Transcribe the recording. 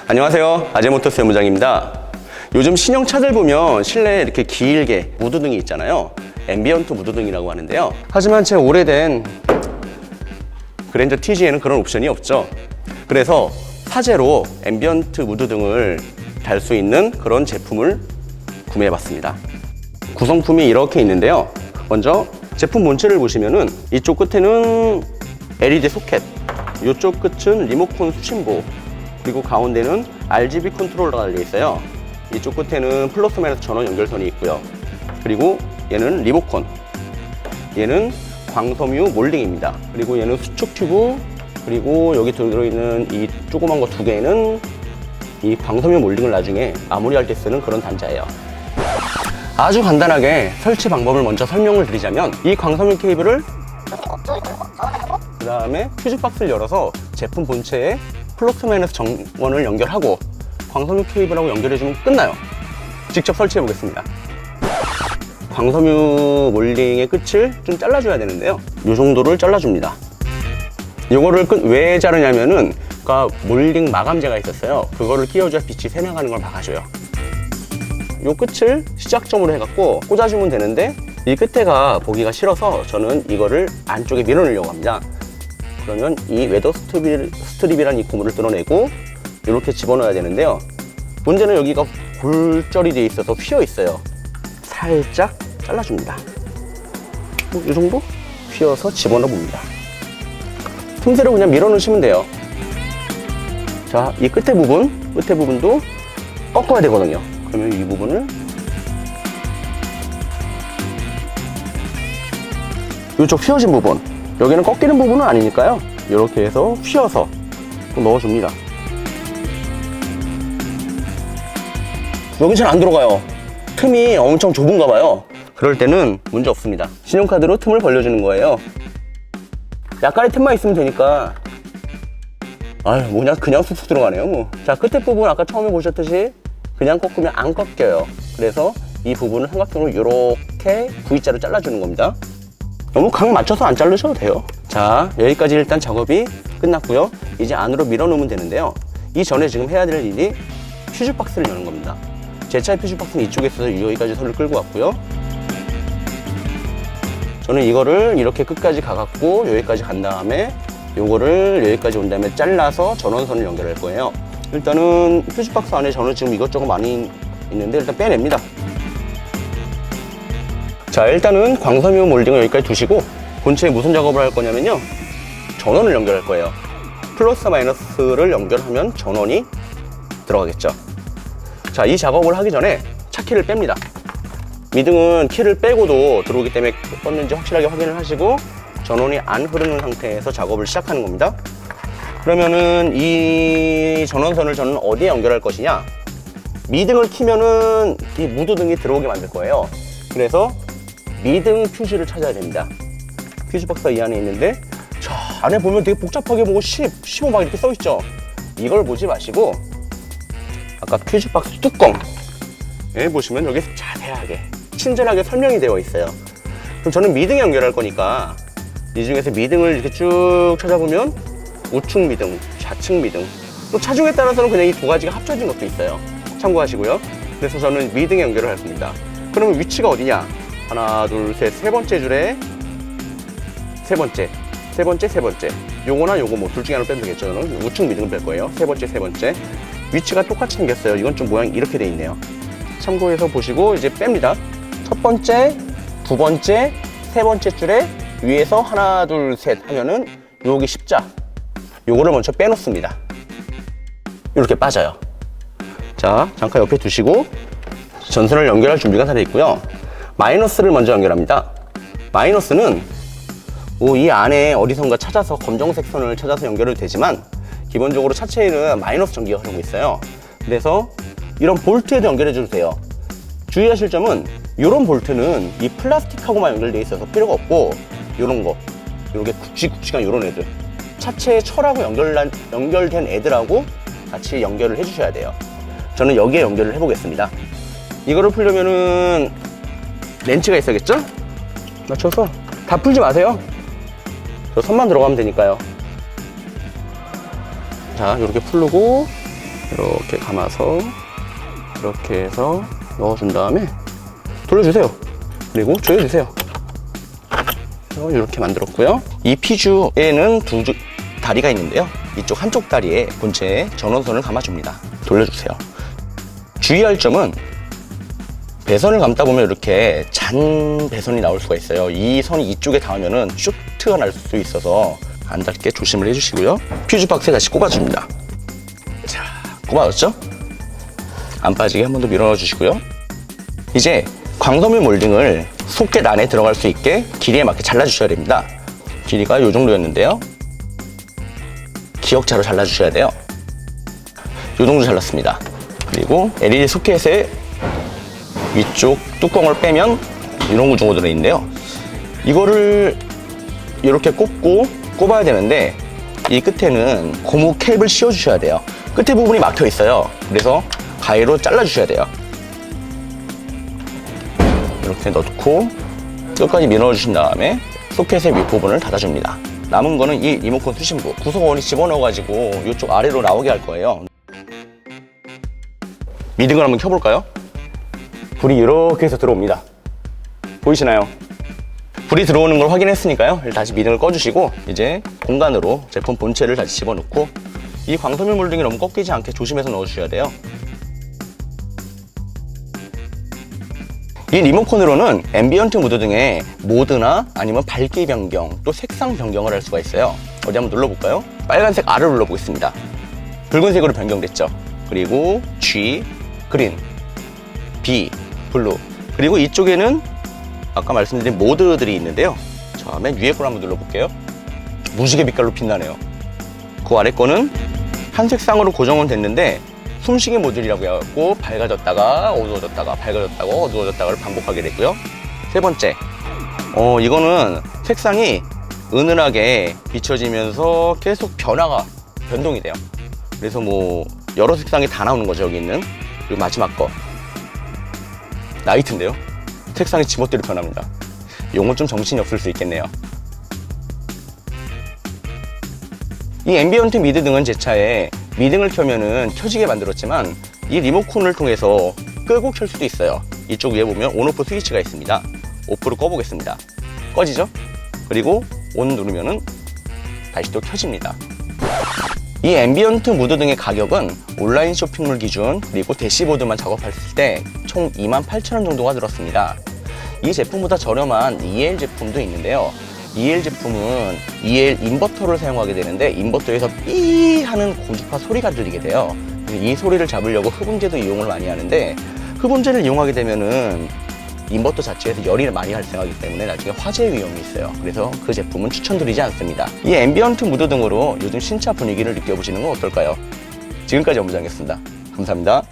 안녕하세요, 아재모터스 연무장입니다. 요즘 신형 차들 보면 실내에 이렇게 길게 무드등이 있잖아요. 앰비언트 무드등이라고 하는데요. 하지만 제 오래된 그랜저 TG에는 그런 옵션이 없죠. 그래서 사제로 앰비언트 무드등을 달 수 있는 그런 제품을 구매해봤습니다. 구성품이 이렇게 있는데요. 먼저 제품 본체를 보시면은 이쪽 끝에는 LED 소켓, 이쪽 끝은 리모컨 수신보, 그리고 가운데는 RGB 컨트롤러가 달려 있어요. 이쪽 끝에는 플러스 마이너스 전원 연결선이 있고요. 그리고 얘는 리모컨, 얘는 광섬유 몰딩입니다. 그리고 얘는 수축 튜브, 그리고 여기 들어있는 이 조그만 거 두 개는 이 광섬유 몰딩을 나중에 마무리할 때 쓰는 그런 단자예요. 아주 간단하게 설치 방법을 먼저 설명을 드리자면, 이 광섬유 케이블을 그 다음에 퓨즈 박스를 열어서 제품 본체에 플러스 마이너스 전원을 연결하고 광섬유 케이블하고 연결해주면 끝나요. 직접 설치해 보겠습니다. 광섬유 몰딩의 끝을 좀 잘라줘야 되는데요, 이 정도를 잘라줍니다. 이거를 왜 자르냐면은 몰딩 마감재가 있었어요. 그거를 끼워줘야 빛이 새나가는 걸 막아줘요. 이 끝을 시작점으로 해갖고 꽂아주면 되는데, 이 끝에가 보기가 싫어서 저는 이거를 안쪽에 밀어넣으려고 합니다. 그러면 이 웨더 스트립이라는 이 고무를 뜯어내고 이렇게 집어넣어야 되는데요, 문제는 여기가 골절이 되어 있어서 휘어 있어요. 살짝 잘라줍니다. 이 정도 휘어서 집어넣어 봅니다. 틈새로 그냥 밀어넣으시면 돼요. 자, 이 끝에 부분도 꺾어야 되거든요. 그러면 이 부분을 이쪽 휘어진 부분, 여기는 꺾이는 부분은 아니니까요, 이렇게 해서 휘어서 넣어줍니다. 여기 잘 안 들어가요. 틈이 엄청 좁은가 봐요. 그럴 때는 문제 없습니다. 신용카드로 틈을 벌려주는 거예요. 약간의 틈만 있으면 되니까. 아유, 뭐냐, 그냥 쑥쑥 들어가네요 뭐. 자, 끝에 부분 아까 처음에 보셨듯이 그냥 꺾으면 안 꺾여요. 그래서 이 부분을 삼각형으로 이렇게 V자로 잘라주는 겁니다. 너무 각 맞춰서 안 자르셔도 돼요. 자, 여기까지 일단 작업이 끝났고요. 이제 안으로 밀어넣으면 되는데요, 이 전에 지금 해야 될 일이 퓨즈 박스를 여는 겁니다. 제 차의 퓨즈 박스는 이쪽에 있어서 여기까지 선을 끌고 왔고요. 저는 이거를 이렇게 끝까지 가갖고 여기까지 간 다음에 요거를 여기까지 온 다음에 잘라서 전원선을 연결할 거예요. 일단은 퓨즈 박스 안에 저는 지금 이것저것 많이 있는데 일단 빼냅니다. 자, 일단은 광섬유 몰딩을 여기까지 두시고 본체에 무슨 작업을 할 거냐면요, 전원을 연결할 거예요. 플러스 마이너스를 연결하면 전원이 들어가겠죠. 자, 이 작업을 하기 전에 차 키를 뺍니다. 미등은 키를 빼고도 들어오기 때문에 껐는지 확실하게 확인을 하시고 전원이 안 흐르는 상태에서 작업을 시작하는 겁니다. 그러면은 이 전원선을 저는 어디에 연결할 것이냐, 미등을 키면은 이 무드등이 들어오게 만들 거예요. 그래서 미등 퓨즈를 찾아야 됩니다. 퓨즈 박스가 이 안에 있는데, 자, 안에 보면 되게 복잡하게 보고 10, 15 막 이렇게 써있죠. 이걸 보지 마시고 아까 퓨즈 박스 뚜껑 보시면 여기 자세하게 친절하게 설명이 되어 있어요. 그럼 저는 미등에 연결할 거니까 이 중에서 미등을 이렇게 쭉 찾아보면 우측 미등, 좌측 미등, 또 차종에 따라서는 그냥 이 두 가지가 합쳐진 것도 있어요. 참고하시고요. 그래서 저는 미등에 연결을 할 겁니다. 그러면 위치가 어디냐? 하나, 둘, 셋, 세 번째 줄에 세 번째, 요거나 요거 뭐 둘 중에 하나 빼면 되겠죠. 저는 우측 미등을 뺄 거예요. 세 번째. 위치가 똑같이 생겼어요. 이건 좀 모양이 이렇게 돼 있네요. 참고해서 보시고 이제 뺍니다. 첫 번째, 두 번째, 세 번째 줄에 위에서 하나, 둘, 셋 하면은 여기 십자, 요거를 먼저 빼놓습니다. 이렇게 빠져요. 자, 잠깐 옆에 두시고 전선을 연결할 준비가 다 되어 있고요. 마이너스를 먼저 연결합니다. 마이너스는 이 안에 어디선가 찾아서 검정색 선을 찾아서 연결을 되지만 기본적으로 차체에는 마이너스 전기가 흐르고 있어요. 그래서 이런 볼트에도 연결해 주세요. 주의하실 점은 이런 볼트는 이 플라스틱하고만 연결되어 있어서 필요가 없고, 이런 거, 이렇게 굵직굵직한 이런 애들, 차체에 철하고 연결된 애들하고 같이 연결을 해주셔야 돼요. 저는 여기에 연결을 해보겠습니다. 이거를 풀려면은 렌치가 있어야겠죠? 맞춰서 다 풀지 마세요. 저 선만 들어가면 되니까요. 자, 이렇게 풀고 이렇게 감아서 이렇게 해서 넣어준 다음에 돌려주세요. 그리고 조여주세요. 이렇게 만들었고요. 이 피주에는 두 다리가 있는데요. 이쪽 한쪽 다리에 본체에 전원선을 감아줍니다. 돌려주세요. 주의할 점은 배선을 감다 보면 이렇게 잔 배선이 나올 수가 있어요. 이 선이 이쪽에 닿으면 쇼트가 날 수 있어서 안 닿게 조심을 해주시고요. 퓨즈 박스에 다시 꼽아줍니다. 자, 꼽아줬죠? 안 빠지게 한 번 더 밀어 주시고요. 이제 광섬유 몰딩을 소켓 안에 들어갈 수 있게 길이에 맞게 잘라주셔야 됩니다. 길이가 이 정도였는데요. 기역자로 잘라주셔야 돼요. 이 정도 잘랐습니다. 그리고 LED 소켓의 위쪽 뚜껑을 빼면 이런 구조가 들어있는데요. 이거를 이렇게 꼽아야 되는데 이 끝에는 고무 캡을 씌워주셔야 돼요. 끝에 부분이 막혀 있어요. 그래서 가위로 잘라주셔야 돼요. 이렇게 넣고 끝까지 밀어주신 다음에 소켓의 윗부분을 닫아줍니다. 남은 거는 이 리모컨 수신부 구성원이 집어넣어가지고 이쪽 아래로 나오게 할 거예요. 미등을 한번 켜볼까요? 불이 이렇게 해서 들어옵니다. 보이시나요? 불이 들어오는 걸 확인했으니까요. 다시 미등을 꺼주시고 이제 공간으로 제품 본체를 다시 집어넣고 이 광섬유 몰딩이 너무 꺾이지 않게 조심해서 넣어주셔야 돼요. 이 리모컨으로는 앰비언트 무드 등의 모드나 아니면 밝기 변경, 또 색상 변경을 할 수가 있어요. 어디 한번 눌러볼까요? 빨간색 R을 눌러보겠습니다. 붉은색으로 변경됐죠. 그리고 G, 그린, B, 블루. 그리고 이쪽에는 아까 말씀드린 모드들이 있는데요. 자, 맨 위에 걸 한번 눌러볼게요. 무지개 빛깔로 빛나네요. 그 아래 거는 한 색상으로 고정은 됐는데 숨쉬기 모듈이라고 해갖고 밝아졌다가 어두워졌다가 밝아졌다가 어두워졌다가를 반복하게 되고요. 세 번째, 이거는 색상이 은은하게 비춰지면서 계속 변동이 돼요. 그래서 뭐 여러 색상이 다 나오는 거죠. 여기 있는. 그리고 마지막 거 나이트인데요. 색상이 지멋대로 변합니다. 이건 좀 정신이 없을 수 있겠네요. 이 앰비언트 미드 등은 제 차에 미등을 켜면은 켜지게 만들었지만 이 리모컨을 통해서 끄고 켤 수도 있어요. 이쪽 위에 보면 온오프 스위치가 있습니다. 오프로 꺼보겠습니다. 꺼지죠? 그리고 온 누르면은 다시 또 켜집니다. 이 앰비언트 무드 등의 가격은 온라인 쇼핑몰 기준 그리고 대시보드만 작업했을 때 총 28,000원 정도가 들었습니다. 이 제품보다 저렴한 EL 제품도 있는데요. EL 제품은 EL 인버터를 사용하게 되는데 인버터에서 삐 하는 고주파 소리가 들리게 돼요. 이 소리를 잡으려고 흡음재도 이용을 많이 하는데 흡음재를 이용하게 되면은 인버터 자체에서 열이 많이 발생하기 때문에 나중에 화재 위험이 있어요. 그래서 그 제품은 추천드리지 않습니다. 이 앰비언트 무드 등으로 요즘 신차 분위기를 느껴보시는 건 어떨까요? 지금까지 연부장이었습니다. 감사합니다.